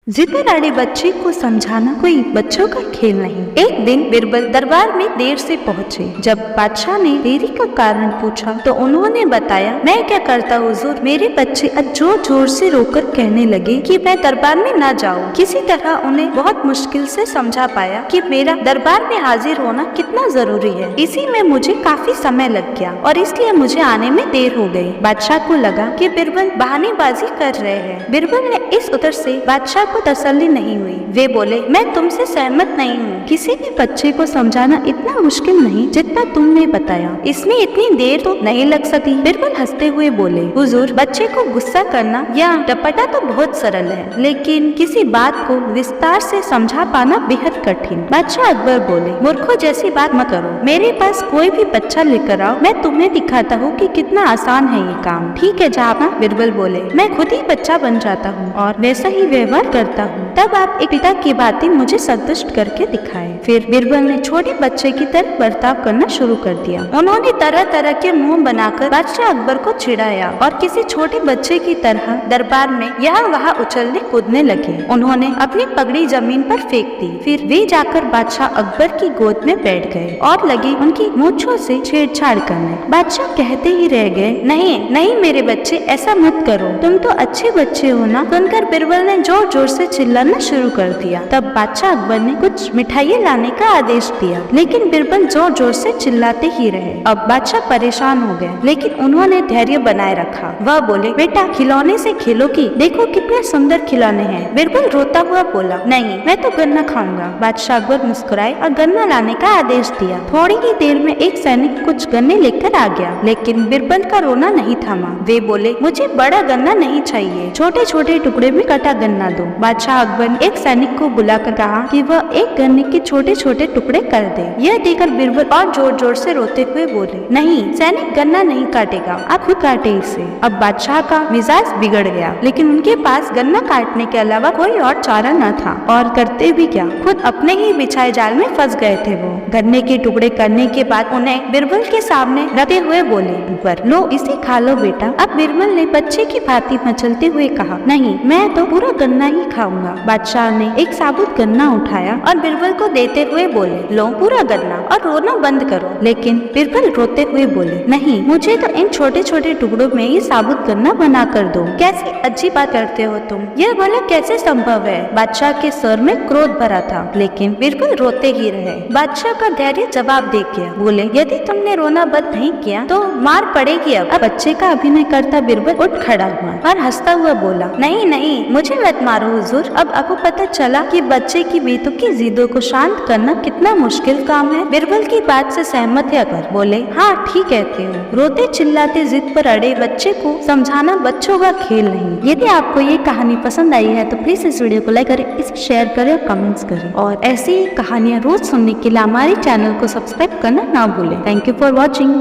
जिद अड़े बच्चे को समझाना कोई बच्चों का खेल नहीं। एक दिन बिरबल दरबार में देर से पहुँचे। जब बादशाह ने देरी का कारण पूछा तो उन्होंने बताया, मैं क्या करता हुजूर, मेरे बच्चे जोर जोर से रोकर कहने लगे कि मैं दरबार में न जाऊं। किसी तरह उन्हें बहुत मुश्किल से समझा पाया कि मेरा दरबार में हाजिर होना कितना जरूरी है। इसी में मुझे काफी समय लग गया और इसलिए मुझे आने में देर हो गई। बादशाह को लगा कि बिरबल बहानेबाजी कर रहे हैं। बिरबल ने इस उत्तर से बादशाह को तसल्ली नहीं हुई। वे बोले, मैं तुमसे सहमत नहीं हूँ। किसी भी बच्चे को समझाना इतना मुश्किल नहीं जितना तुमने बताया। इसमें इतनी देर तो नहीं लग सकती। बिरबल हंसते हुए बोले, हुजूर, बच्चे को गुस्सा करना या टपटा तो बहुत सरल है, लेकिन किसी बात को विस्तार से समझा पाना बेहद कठिन। बादशाह अकबर बोले, मूर्खों जैसी बात मत करो। मेरे पास कोई भी बच्चा लेकर आओ, मैं तुम्हें दिखाता हूँ कि कितना आसान है ये काम। ठीक है जहां। बिरबल बोले, मैं खुद ही बच्चा बन जाता हूँ और वैसा ही व्यवहार करता हूँ। तब आप एक पिता की बातें मुझे संतुष्ट करके दिखाए। फिर बिरबल ने छोटे बच्चे की तरह बर्ताव करना शुरू कर दिया। उन्होंने तरह तरह के मुंह बनाकर बादशाह अकबर को चिढ़ाया और किसी छोटे बच्चे की तरह दरबार में यहाँ वहाँ उछलने कूदने लगे। उन्होंने अपनी पगड़ी जमीन पर फेंक दी। फिर वे जाकर बादशाह अकबर की गोद में बैठ गए और लगे उनकी मूंछों से छेड़छाड़ करने। बादशाह कहते ही रह गए, नहीं नहीं मेरे बच्चे, ऐसा मत करो, तुम तो अच्छे बच्चे हो ना। सुनकर बिरबल ने जोर जोर से चिल्लाना शुरू कर दिया। तब बादशाह अकबर ने कुछ मिठाइयाँ लाने का आदेश दिया, लेकिन बिरबल जोर जोर से चिल्लाते ही रहे। अब बादशाह परेशान हो गए, लेकिन उन्होंने धैर्य बनाए रखा। वह बोले, बेटा खिलौने से खेलोगी, देखो कितने सुंदर खिलौने हैं। बिरबल रोता हुआ बोला, नहीं मैं तो गन्ना खाऊंगा। बादशाह अकबर मुस्कुराए और गन्ना लाने का आदेश दिया। थोड़ी ही देर में एक सैनिक कुछ गन्ने लेकर आ गया, लेकिन बिरबल का रोना नहीं थमा। वे बोले, मुझे बड़ा गन्ना नहीं चाहिए, छोटे छोटे टुकड़े में कटा गन्ना दो। बादशाह अकबर ने एक सैनिक को बुलाकर कहा कि वह एक गन्ने के छोटे छोटे टुकड़े कर दे। यह देखकर बिरबल और जोर जोर से रोते हुए बोले, नहीं सैनिक गन्ना नहीं काटेगा, आप खुद काटे इसे। अब बादशाह का मिजाज बिगड़ गया, लेकिन उनके पास गन्ना काटने के अलावा कोई और चारा न था। और करते भी क्या, खुद अपने ही बिछाए जाल में फंस गए थे। वो गन्ने के टुकड़े करने के बाद उन्हें बिरबल के सामने रखते हुए बोले, ऊपर लो, इसे खा लो बेटा। अब बिरबल ने बच्चे की भांति मचलते हुए कहा, नहीं मैं तो पूरा गन्ना ही खाऊंगा। बादशाह ने एक साबुत गन्ना उठाया और बिरबल को देते हुए बोले, लो पूरा गन्ना और रोना बंद करो। लेकिन बिरबल रोते हुए बोले, नहीं मुझे तो इन छोटे छोटे टुकड़ों में ये साबुत गन्ना बना कर दो। कैसी अजीब बात करते हो तुम, यह भला कैसे संभव है। बादशाह के सर में क्रोध भरा था, लेकिन बिरबल रोते ही रहे। बादशाह का धैर्य जवाब दे गया, बोले, यदि तुमने रोना बंद नहीं किया तो मार पड़ेगी। अब बच्चे का अभिनय करता बिरबल उठ खड़ा हुआ और हंसता हुआ बोला, नहीं नहीं मुझे मत मारो हुजूर। अब आपको पता चला कि बच्चे की बेतुकी जिदों को शांत करना कितना मुश्किल काम है। बिरबल की बात से सहमत है अकबर। बोले, हाँ ठीक कहते हो, रोते चिल्लाते जिद पर अड़े बच्चे को समझाना बच्चों का खेल नहीं। यदि आपको ये कहानी पसंद आई है तो प्लीज इस वीडियो को लाइक करें, इसे शेयर करें और कमेंट्स करें। और ऐसी कहानियाँ रोज सुनने के लिए हमारे चैनल को सब्सक्राइब करना ना भूलें। Thank you for watching.